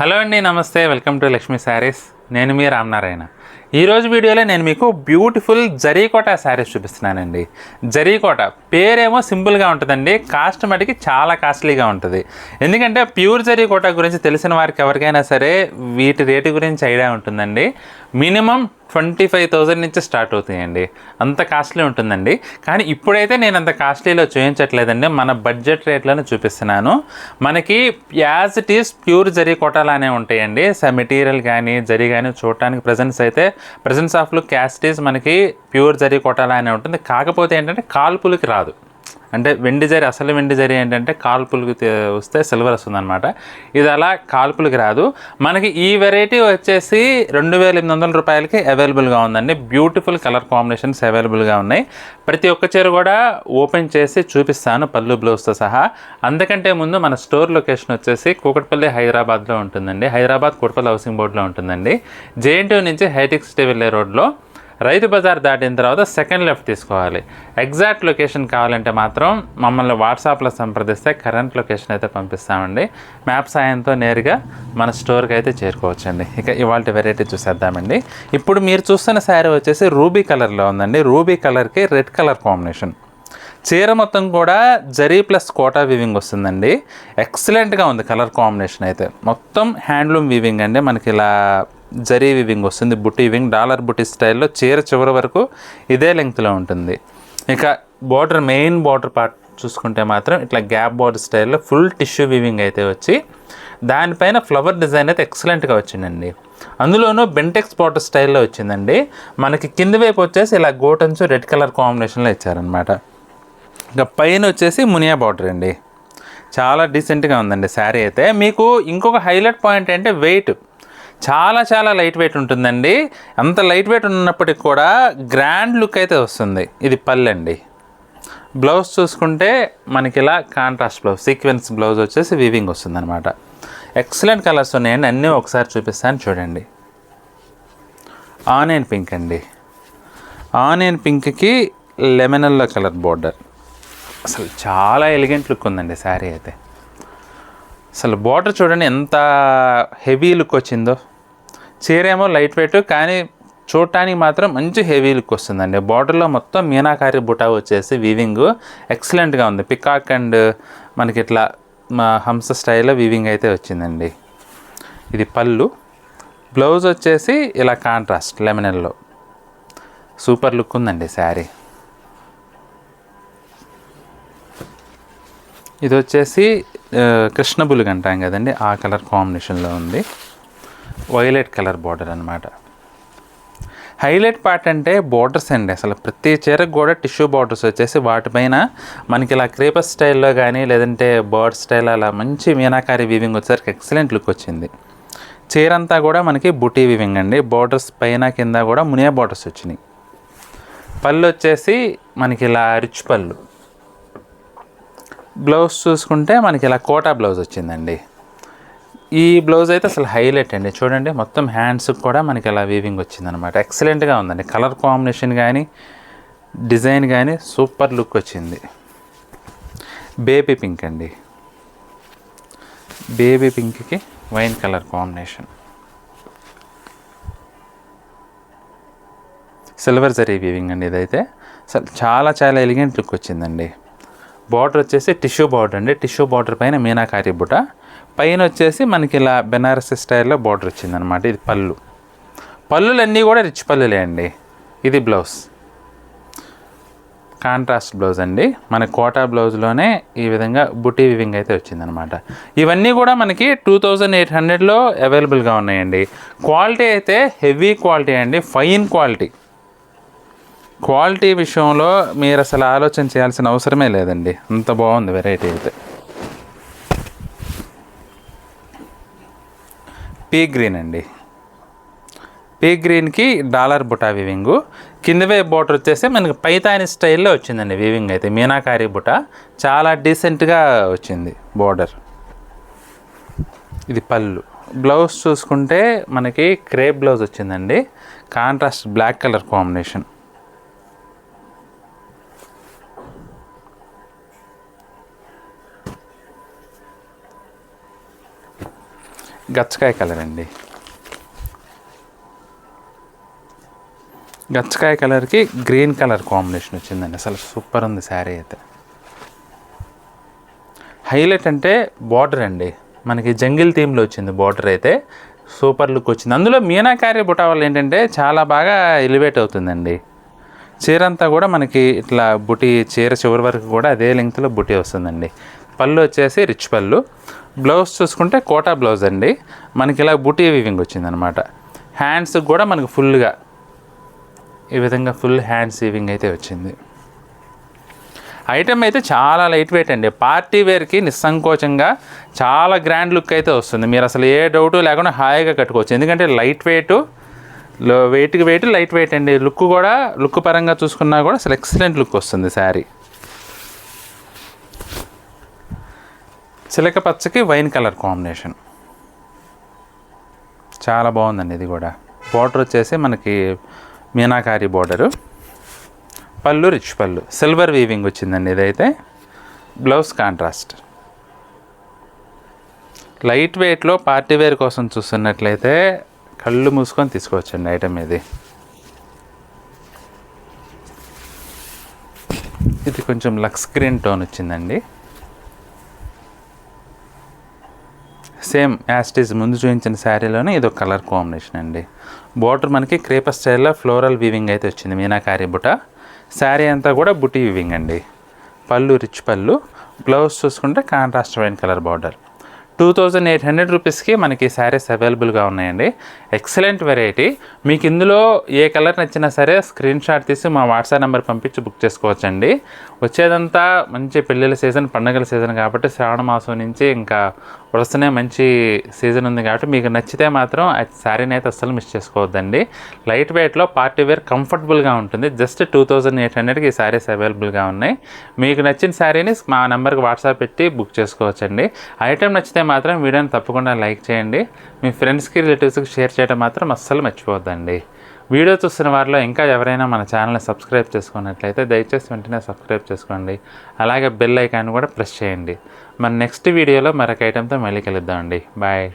Hello అండి, నమస్తే. Welcome to Lakshmi saris. నేను మీ రామనారాయణ. ఈరోజు వీడియోలో నేను మీకు బ్యూటిఫుల్ జరీకోట శారీస్ చూపిస్తున్నానండి. జరీకోట పేరేమో సింపుల్గా ఉంటుందండి, కాస్ట్ మటుకి చాలా కాస్ట్లీగా ఉంటుంది. ఎందుకంటే ప్యూర్ జరీకోట గురించి తెలిసిన వారికి ఎవరికైనా సరే వీటి రేటు గురించి ఐడియా ఉంటుందండి. మినిమం 25,000 నుంచి స్టార్ట్ అవుతాయండి. అంత కాస్ట్లీ ఉంటుందండి. కానీ ఇప్పుడైతే నేను అంత కాస్ట్లీలో చూపించట్లేదండి, మన బడ్జెట్ రేట్లను చూపిస్తున్నాను. మనకి as it is pure zari కోటాలానే ఉంటాయండి. మెటీరియల్ కానీ జరీ కానీ చూడటానికి ప్రజెన్స్ ఆఫ్ లుక్ యాస్టీస్ మనకి ప్యూర్ జరీ కోటాలానే ఉంటుంది. కాకపోతే ఏంటంటే కాల్పులకి రాదు. అంటే వెండి జరీ, అసలు వెండి జరీ ఏంటంటే కాల్పులకి వస్తే సిల్వర్ వస్తుంది అనమాట. ఇది అలా కాల్పులకి రాదు. మనకి ఈ వెరైటీ వచ్చేసి 2,800 రూపాయలకి అవైలబుల్గా ఉందండి. బ్యూటిఫుల్ కలర్ కాంబినేషన్స్ అవైలబుల్గా ఉన్నాయి. ప్రతి ఒక్క చీర కూడా ఓపెన్ చేసి చూపిస్తాను, పళ్ళు బ్లౌజ్తో సహా. అందుకంటే ముందు మన స్టోర్ లొకేషన్ వచ్చేసి కూకట్పల్లి, హైదరాబాద్లో ఉంటుందండి. హైదరాబాద్ కూకట్పల్లి హౌసింగ్ బోర్డులో ఉంటుందండి. జేఎన్టీ నుంచి హైటెక్ సిటీ వెళ్ళే రోడ్లో రైతు బజార్ దాటిన తర్వాత సెకండ్ లెఫ్ట్ తీసుకోవాలి. ఎగ్జాక్ట్ లొకేషన్ కావాలంటే మాత్రం మమ్మల్ని వాట్సాప్లో సంప్రదిస్తే కరెంట్ లొకేషన్ అయితే పంపిస్తామండి. మ్యాప్ సాయంతో నేరుగా మన స్టోర్కి అయితే చేరుకోవచ్చండి. ఇక ఇవాళ వెరైటీ చూసేద్దామండి. ఇప్పుడు మీరు చూస్తున్న శారీ వచ్చేసి రూబీ కలర్లో ఉందండి. రూబీ కలర్కి రెడ్ కలర్ కాంబినేషన్. చీర మొత్తం కూడా జరీ ప్లస్ కోటా వీవింగ్ వస్తుందండి. ఎక్సలెంట్గా ఉంది కలర్ కాంబినేషన్ అయితే. మొత్తం హ్యాండ్లూమ్ వీవింగ్ అండి. మనకి ఇలా జరీ వీవింగ్ వస్తుంది, బుట్టి వీవింగ్, డాలర్ బుట్టి స్టైల్లో. చీర చివరి వరకు ఇదే లెంగ్త్లో ఉంటుంది. ఇక బార్డర్, మెయిన్ బార్డర్ పార్ట్ చూసుకుంటే మాత్రం ఇట్లా గ్యాప్ బార్డర్ స్టైల్లో ఫుల్ టిష్యూ వీవింగ్ అయితే వచ్చి దానిపైన ఫ్లవర్ డిజైన్ అయితే ఎక్సలెంట్గా వచ్చిందండి. అందులోనూ బెంటెక్స్ బార్డర్ స్టైల్లో వచ్చిందండి. మనకి కింద వైపు వచ్చేసి ఇలా గోటన్స్ రెడ్ కలర్ కాంబినేషన్లో ఇచ్చారనమాట. ఇంకా పైన వచ్చేసి మునియా బార్డర్ అండి. చాలా డీసెంట్గా ఉందండి శారీ అయితే. మీకు ఇంకొక హైలైట్ పాయింట్ అంటే వెయిట్ చాలా లైట్ వెయిట్ ఉంటుందండి. అంత లైట్ వెయిట్ ఉన్నప్పటికి కూడా గ్రాండ్ లుక్ అయితే వస్తుంది. ఇది పళ్ళు అండి. బ్లౌజ్ చూసుకుంటే మనకి ఇలా కాంట్రాస్ట్ బ్లౌజ్, సీక్వెన్స్ బ్లౌజ్ వచ్చేసి వీవింగ్ వస్తుంది అనమాట. ఎక్సలెంట్ కలర్స్ ఉన్నాయండి. అన్నీ ఒకసారి చూపిస్తాను చూడండి. ఆనియన్ పింక్ అండి. ఆనియన్ పింక్కి లెమన్ ఎల్లో కలర్ బోర్డర్. అసలు చాలా ఎలిగెంట్ లుక్ ఉందండి శారీ అయితే. అసలు బార్డర్ చూడండి ఎంత హెవీ లుక్ వచ్చిందో. చీర ఏమో లైట్ వెయిట్, కానీ చూడటానికి మాత్రం మంచి హెవీ లుక్ వస్తుందండి. బార్డర్లో మొత్తం మీనాకారి బుటా వచ్చేసి వీవింగ్ ఎక్సలెంట్గా ఉంది. పికాక్ అండ్ మనకి ఇట్లా హంస స్టైల్లో వీవింగ్ అయితే వచ్చిందండి. ఇది పళ్ళు. బ్లౌజ్ వచ్చేసి ఇలా contrast lemon yellow. Super look ఉందండి శారీ. ఇది వచ్చేసి కృష్ణబులుగు అంటాం కదండి, ఆ కలర్ కాంబినేషన్లో ఉంది. వైలెట్ కలర్ బార్డర్ అనమాట. హైలైట్ పార్ట్ అంటే బార్డర్స్ అండి. అసలు ప్రతి చీరకు కూడా టిష్యూ బార్డర్స్ వచ్చేసి వాటిపైన మనకి ఇలా క్రేపర్ స్టైల్లో కానీ లేదంటే బర్డ్ స్టైల్ అలా మంచి మీనాకారి వీవింగ్ వచ్చేసరికి ఎక్సలెంట్ లుక్ వచ్చింది. చీర అంతా కూడా మనకి బుటీ వీవింగ్ అండి. బార్డర్స్ పైన కింద కూడా మునియా బార్డర్స్ వచ్చినాయి. పళ్ళు వచ్చేసి మనకి ఇలా రిచ్ పళ్ళు. బ్లౌజ్ చూసుకుంటే మనకి ఇలా కోటా బ్లౌజ్ వచ్చిందండి. ఈ బ్లౌజ్ అయితే అసలు హైలైట్ అండి. చూడండి మొత్తం హ్యాండ్స్కి కూడా మనకి ఇలా వీవింగ్ వచ్చిందనమాట. ఎక్సలెంట్గా ఉందండి. కలర్ కాంబినేషన్ కానీ డిజైన్ కానీ సూపర్ లుక్ వచ్చింది. బేబీ పింక్ అండి. బేబీ పింక్కి wine colour combination. Silver zari weaving అండి ఇదైతే. అసలు చాలా ఎలిగెంట్ లుక్ వచ్చిందండి. బార్డర్ వచ్చేసి టిష్యూ బార్డర్ అండి. టిష్యూ బార్డర్ పైన మీనాకారి బుట్ట, పైన వచ్చేసి మనకి ఇలా బెనారసి స్టైల్లో బార్డర్ వచ్చిందనమాట. ఇది పళ్ళు. పళ్ళులన్నీ కూడా రిచ్ పళ్ళులే అండి. ఇది బ్లౌజ్, కాంట్రాస్ట్ బ్లౌజ్ అండి. మన కోటా బ్లౌజ్లోనే ఈ విధంగా బుటీ వివింగ్ అయితే వచ్చిందనమాట. ఇవన్నీ కూడా మనకి 2,800లో అవైలబుల్గా ఉన్నాయండి. క్వాలిటీ అయితే హెవీ క్వాలిటీ అండి, ఫైన్ క్వాలిటీ. క్వాలిటీ విషయంలో మీరు అసలు ఆలోచన చేయాల్సిన అవసరమే లేదండి, అంత బాగుంది వెరైటీ అయితే. పీ గ్రీన్ అండి. పీ గ్రీన్కి డాలర్ బుటా వీవింగు. కింద వైపు బోర్డర్ వచ్చేసి మనకి పైతాని స్టైల్లో వచ్చిందండి వీవింగ్ అయితే. మీనాకారి బుటా చాలా డీసెంట్గా వచ్చింది బోర్డర్. ఇది పళ్ళు. బ్లౌజ్ చూసుకుంటే మనకి క్రేప్ బ్లౌజ్ వచ్చిందండి. Contrast black colour combination. గచ్చకాయ కలర్ అండి. గచ్చకాయ కలర్కి గ్రీన్ కలర్ కాంబినేషన్ వచ్చిందండి. అసలు సూపర్ ఉంది శారీ అయితే. హైలైట్ అంటే బార్డర్ అండి, మనకి జంగిల్ థీమ్లో వచ్చింది బార్డర్ అయితే సూపర్ లుక్ వచ్చింది. అందులో మీనాకారి బుటా వల్ల ఏంటంటే చాలా బాగా ఎలివేట్ అవుతుందండి. చీర అంతా కూడా మనకి ఇట్లా బుటీ, చీర చివరి వరకు కూడా అదే లెంగ్త్లో బుటీ వస్తుందండి. పళ్ళు వచ్చేసి రిచ్ పళ్ళు. బ్లౌజ్ చూసుకుంటే కోటా బ్లౌజ్ అండి, మనకి ఇలా బుటీ వీవింగ్ వచ్చిందనమాట. హ్యాండ్స్ కూడా మనకు ఫుల్గా ఈ విధంగా ఫుల్ హ్యాండ్స్ వీవింగ్ అయితే వచ్చింది. ఐటమ్ అయితే చాలా లైట్ వెయిట్ అండి, పార్టీ వేర్కి నిస్సంకోచంగా చాలా గ్రాండ్ లుక్ అయితే వస్తుంది. మీరు అసలు ఏ డౌటు లేకుండా హాయిగా కట్టుకోవచ్చు. ఎందుకంటే లైట్ వెయిట్, వెయిట్కి వెయిట్, లైట్ వెయిట్ అండి. లుక్ కూడా, లుక్ పరంగా చూసుకున్నా కూడా అసలు ఎక్సలెంట్ లుక్ వస్తుంది శారీ. చిలక పచ్చకి వైన్ కలర్ కాంబినేషన్ చాలా బాగుందండి. ఇది కూడా బార్డర్ వచ్చేసి మనకి మీనాకారి బార్డరు. పళ్ళు రిచ్ పళ్ళు, సిల్వర్ వీవింగ్ వచ్చిందండి ఇదైతే. Blouse contrast. లైట్ వెయిట్లో పార్టీ వేర్ కోసం చూస్తున్నట్లయితే కళ్ళు మూసుకొని తీసుకోవచ్చండి ఐటమ్ ఇది. ఇది కొంచెం లక్స్ గ్రీన్ టోన్ వచ్చిందండి. సేమ్ యాస్టీజ్ ముందు చూపించిన శారీలోనే ఇది ఒక కలర్ కాంబినేషన్ అండి. బార్డర్ మనకి క్రేపర్ స్టైల్లో ఫ్లోరల్ వీవింగ్ అయితే వచ్చింది మీనాకారి బుట్ట. శారీ అంతా కూడా బుటీ వీవింగ్ అండి. పళ్ళు రిచ్ పళ్ళు. బ్లౌజ్ చూసుకుంటే కాంట్రాస్ట్ వైన్ కలర్ బార్డర్. 2800 రూపీస్కి మనకి శారీస్ అవైలబుల్గా ఉన్నాయండి. Excellent variety. మీకు ఇందులో ఏ కలర్ నచ్చినా సరే స్క్రీన్ షాట్ తీసి మా వాట్సాప్ నెంబర్ పంపించి బుక్ చేసుకోవచ్చండి. వచ్చేదంతా మంచి పెళ్ళిళ్ళ సీజన్, పండుగల సీజన్ కాబట్టి శ్రావణ మాసం నుంచి ఇంకా వరుసనే మంచి సీజన్ ఉంది కాబట్టి మీకు నచ్చితే మాత్రం ఆ శారీని అయితే అస్సలు మిస్ చేసుకోవద్దండి. లైట్ వెయిట్లో పార్టీ వేర్ కంఫర్టబుల్గా ఉంటుంది. జస్ట్ 2800కి ఈ శారీస్ అవైలబుల్గా ఉన్నాయి. మీకు నచ్చిన శారీని మా నెంబర్కి వాట్సాప్ పెట్టి బుక్ చేసుకోవచ్చండి. ఐటెం నచ్చితే మాత్రం వీడియోని తప్పకుండా లైక్ చేయండి. మీ ఫ్రెండ్స్కి, రిలేటివ్స్కి షేర్ చేయడం మాత్రం అస్సలు మర్చిపోవద్దండి. వీడియో చూస్తున్న వారిలో ఇంకా ఎవరైనా మన ఛానల్ని సబ్స్క్రైబ్ చేసుకున్నట్లయితే దయచేసి వెంటనే సబ్స్క్రైబ్ చేసుకోండి. అలాగే బెల్ ఐకాన్ కూడా ప్రెస్ చేయండి. మన నెక్స్ట్ వీడియోలో మరొక ఐటెంతో మళ్ళీ కలుద్దామండి. బాయ్.